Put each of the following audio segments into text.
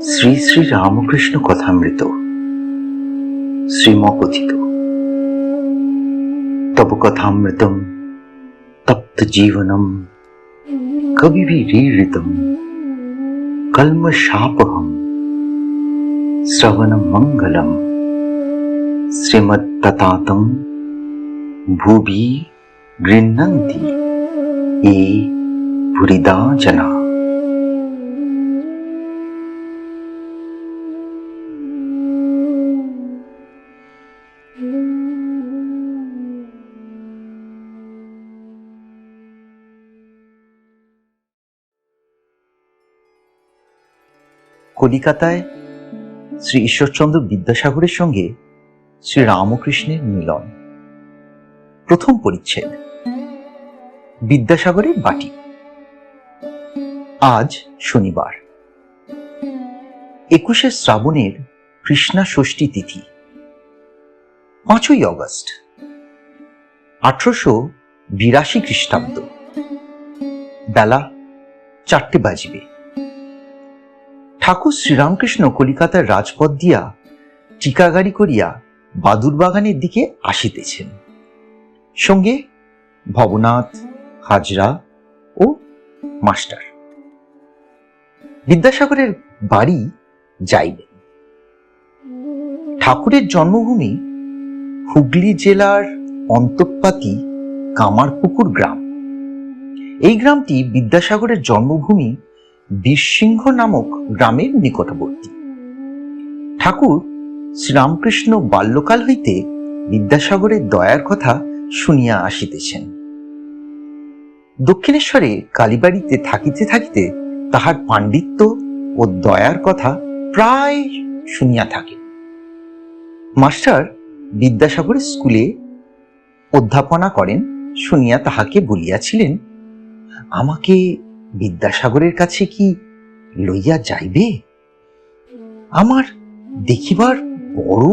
শ্রী শ্রী রামকৃষ্ণ কথামৃত শ্রীমকথিত তব কথামৃতম তপ্ত জীবনম কবিভিरीडितम কল্মষাপহম শ্রবণম মঙ্গলম শ্রীমত্ততাতং ভুবি গৃহ্ণন্তি ये ভুরিদা जना। কলিকাতায় শ্রী ঈশ্বরচন্দ্র বিদ্যাসাগরের সঙ্গে শ্রী রামকৃষ্ণের মিলন। প্রথম পরিচ্ছেদ। বিদ্যাসাগরের বাটি। আজ শনিবার, 21শে শ্রাবণের কৃষ্ণা ষষ্ঠী তিথি, 5ই অগস্ট 1882 খ্রিস্টাব্দ। বেলা 4টে বাজিবে। ঠাকুর শ্রীরামকৃষ্ণ কলিকাতার রাজপথ দিয়া টিকাগাড়ি করিয়া বাদুর বাগানের দিকে আসিতেছেন। সঙ্গে ভবনাথ, হাজরা ও মাস্টার। বিদ্যাসাগরের বাড়ি যাইবেন। ঠাকুরের জন্মভূমি হুগলি জেলার অন্তঃপাতি কামারপুকুর গ্রাম। এই গ্রামটি বিদ্যাসাগরের জন্মভূমি বীরসিংহ নামক গ্রামের নিকটবর্তী। ঠাকুর শ্রীরামকৃষ্ণ বাল্যকাল হইতে বিদ্যাসাগরের দয়ার কথা শুনিয়া আসিতেছেন। দক্ষিণেশ্বরে কালীবাড়িতে থাকিতে থাকিতে তাহার পাণ্ডিত্য ও দয়ার কথা প্রায় শুনিয়া থাকেন। মাস্টার বিদ্যাসাগরের স্কুলে অধ্যাপনা করেন শুনিয়া তাহাকে বলিয়াছিলেন, আমাকে বিদ্যাসাগরের কাছে কি লইয়া যাইবে? আমার দেখিবার বড়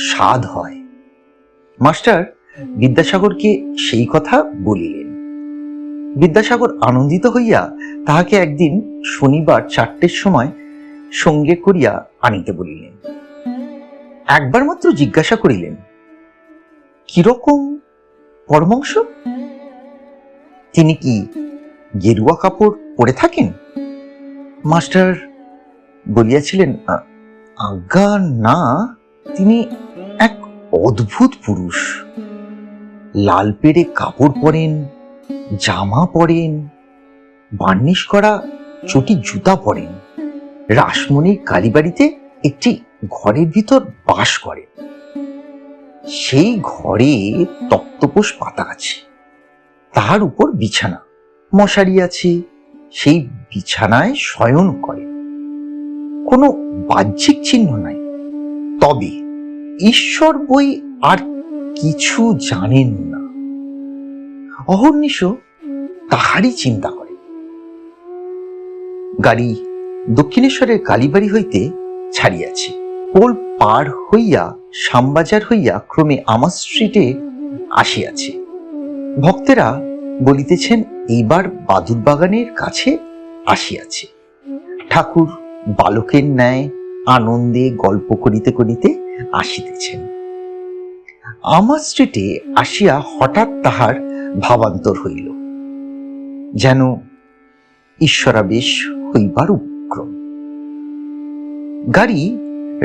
স্বাদ হয়। মাস্টার বিদ্যাসাগরকে সেই কথা বলিলেন। বিদ্যাসাগর আনন্দিত হইয়া তাহাকে একদিন শনিবার 4টের সময় সঙ্গে করিয়া আনিতে বলিলেন। একবার মাত্র জিজ্ঞাসা করিলেন, কিরকম পরমংশ? তিনি কি গেরুয়া কাপড় পরে থাকেন? মাস্টার বলিয়াছিলেন, আজ্ঞা না, তিনি এক অদ্ভুত পুরুষ। লাল পেড়ে কাপড় পরেন, জামা পরেন, বার্নিশ করা চটি জুতা পরেন। রাসমণির কালীবাড়িতে একটি ঘরের ভিতর বাস করেন। সেই ঘরে তক্তপোষ পাতা আছে, তাহার উপর বিছানা, মশারি আছে। সেই বিছানায় শয়ন করে। কোনো বাহ্যিক চিহ্ন নাই। তবে ঈশ্বর বই আর কিছু জানেন না। অহর্নিশ তাহারই চিন্তা করে। গাড়ি দক্ষিণেশ্বরের কালীবাড়ি হইতে ছাড়িয়াছে। পোল পার হইয়া শ্যামবাজার হইয়া ক্রমে আমার স্ট্রিটে আসিয়াছে। ভক্তেরা বলিতেছেন এইবার বাদুর বাগানের কাছে আসিয়াছে। ঠাকুর বালকের ন্যায় আনন্দে গল্প করিতে করিতে আসিতেছেন। আমার স্ট্রিটে আসিয়া হঠাৎ তাহার ভাবান্তর হইল, যেন ঈশ্বরাবেশ হইবার উপক্রম। গাড়ি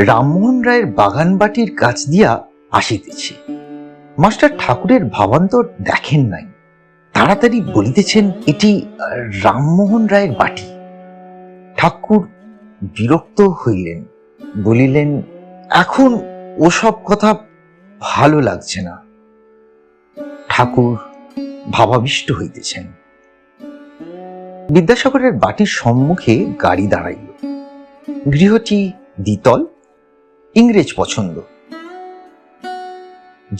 রামমোহন রায়ের বাগান বাটির কাছ দিয়া আসিতেছে। মাস্টার ঠাকুরের ভাবান্তর দেখেন নাই। তাড়াতাড়ি বলিতেছেন, এটি রামমোহন রায়ের বাটি। ঠাকুর বিরক্ত হইলেন, বলিলেন, এখন ওসব কথা ভালো লাগছে না। ঠাকুর ভাবাবিষ্ট হইতেছেন। বিদ্যাসাগরের বাটির সম্মুখে গাড়ি দাঁড়াইল। গৃহটি দ্বিতল, ইংরেজ পছন্দ।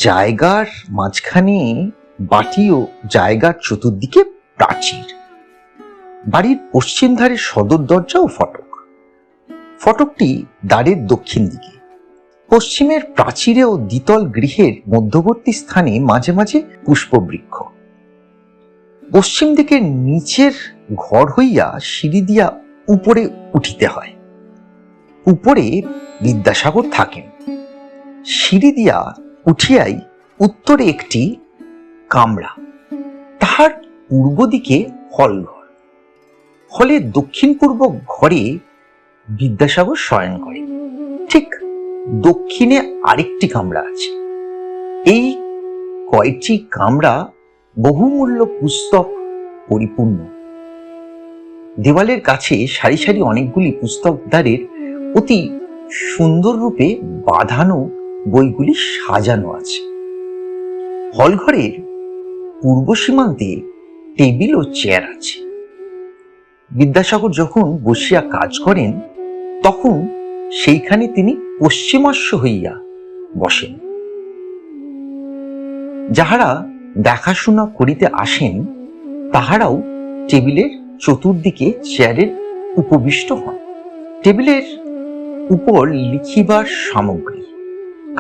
জায়গার মাঝখানে বাটি ও জায়গার চতুর্দিকে প্রাচীর। বাড়ির পশ্চিম ধারে সদর দরজা ও ফটক। ফটকটি দ্বারের দক্ষিণ দিকে। পশ্চিমের প্রাচীরে ও দ্বিতল গৃহের মধ্যবর্তী স্থানে মাঝে মাঝে পুষ্পবৃক্ষ। পশ্চিম দিকের নিচের ঘর হইয়া সিঁড়ি দিয়া উপরে উঠিতে হয়। উপরে বিদ্যাসাগর থাকেন। সিঁড়ি দিয়া উঠিয়াই উত্তরে একটি কামরা, তাহার পূর্ব দিকে হলঘর। হলের দক্ষিণ পূর্ব ঘরে বিদ্যাসাগর শয়ন করেন। ঠিক দক্ষিণে আরেকটি কামরা আছে। এই কয়টি কামরা বহুমূল্য পুস্তক পরিপূর্ণ। দেওয়ালের কাছে সারি সারি অনেকগুলি পুস্তকদ্বারের অতি সুন্দর রূপে বাঁধানো বইগুলি সাজানো আছে। হলঘরের পূর্ব সীমান্তে টেবিল ও চেয়ার আছে। বিদ্যাসাগর যখন বসিয়া কাজ করেন তখন সেইখানে তিনি পশ্চিমাস্য হইয়া বসেন। যাহারা দেখাশোনা করিতে আসেন তাহারাও টেবিলের চতুর্দিকে চেয়ারের উপবিষ্ট হন। টেবিলের উপর লিখিবার সামগ্রী,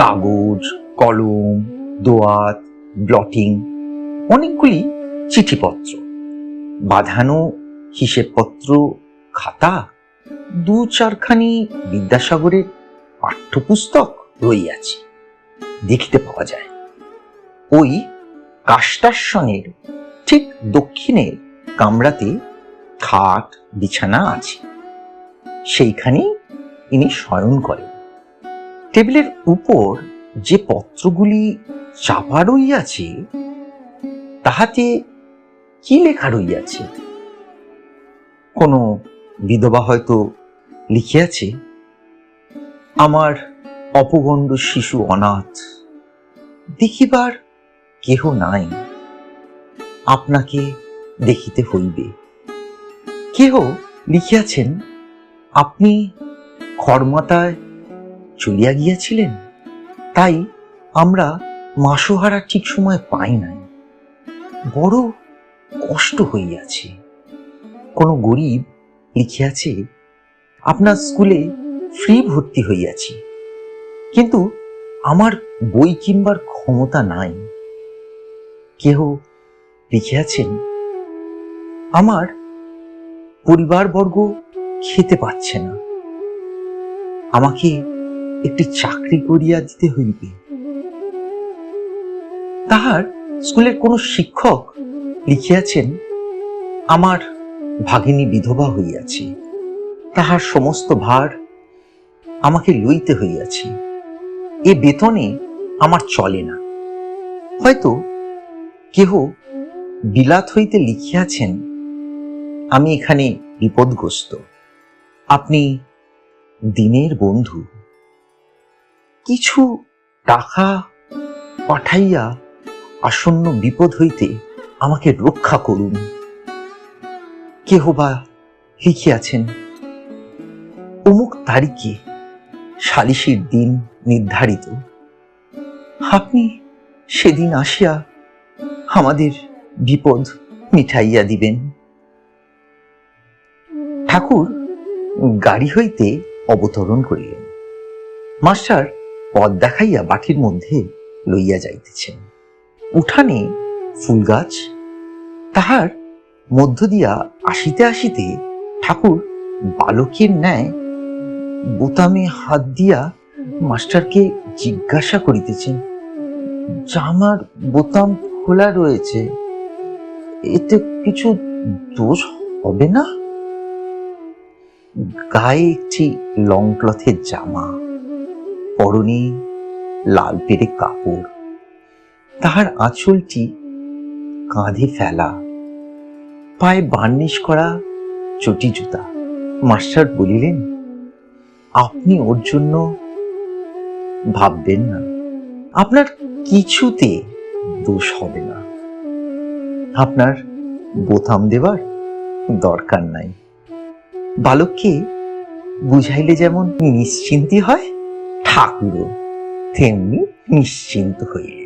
কাগজ, কলম, দোয়াত, ব্লটিং, অনেকগুলি চিঠিপত্র, বাঁধানো হিসেবপত্র, খাতা, দু চারখানি বিদ্যাসাগরের পাঠ্যপুস্তক রইয়াছে দেখিতে পাওয়া যায়। ওই কাষ্টাসনের ঠিক দক্ষিণে কামরাতে খাট বিছানা আছে, সেইখানেই ইনি শয়ন করেন। টেবিলের উপর যে পত্রগুলি চাপা রইয়াছে তাহাতে কি লেখা রইয়াছে? কোনো বিধবা হয়তো লিখিয়াছে, আমার অপগণ্ড শিশু অনাথ, দেখিবার কেহ নাই, আপনাকে দেখিতে হইবে। কেহ লিখিয়াছেন, আপনি খড়মাতায় চলিয়া গিয়াছিলেন, তাই আমরা মাসোহারা ঠিক সময় পাই নাই, বড় কষ্ট হইয়াছে। কোনো গরিব লিখিয়াছে, আপনার স্কুলে ফ্রি ভর্তি হইয়াছি, কিন্তু আমার বই কিনবার ক্ষমতা নাই। কেহ লিখিয়াছেন, আমার পরিবারবর্গ খেতে পাচ্ছে না, আমাকে একটি চাকরি করিয়া দিতে হইবে। তাহার স্কুলের কোন শিক্ষক লিখিয়াছেন, আমার ভাগিনী বিধবা হইয়াছে, তাহার সমস্ত ভার আমাকে লইতে হইয়াছে, এ বেতনে আমার চলে না। হয়তো কেহ বিলাত হইতে লিখিয়াছেন, আমি এখানে বিপদগ্রস্ত, আপনি দিনের বন্ধু, কিছু টাকা পাঠাইয়া আসন্ন বিপদ হইতে আমাকে রক্ষা করুন। কেহ বা লিখিয়াছেন, অমুক তারিখে সালিসির দিন নির্ধারিত, আপনি সেদিন আসিয়া আমাদের বিপদ মিটাইয়া দিবেন। ঠাকুর গাড়ি হইতে অবতরণ করিলেন। মাস্টার পথ দেখাইয়া বাটির মধ্যে লইয়া যাইতেছেন। উঠানে ফুল গাছ, তাহার মধ্য দিয়া আসিতে আসিতে ঠাকুর বালকের ন্যায় বোতামে হাত দিয়া মাস্টারকে জিজ্ঞাসা করিতেছেন, জামার বোতাম খোলা রয়েছে, এতে কিছু দোষ হবে না? গায়ে একটি লং ক্লথের জামা, পরনে লাল পেরে কাপড়, তাহার আঁচলটি কাঁধে ফেলা, পায়ে বার্নিশ করা চটি জুতা। মাস্টার বলিলেন, আপনি ওর জন্য ভাববেন না, আপনার কিছুতে দোষ হবে না, আপনার বোতাম দেবার দরকার নাই। বালককে বুঝাইলে যেমন নিশ্চিন্তি হয়, ঠাকুরও তেমনি নিশ্চিন্ত হইলেন।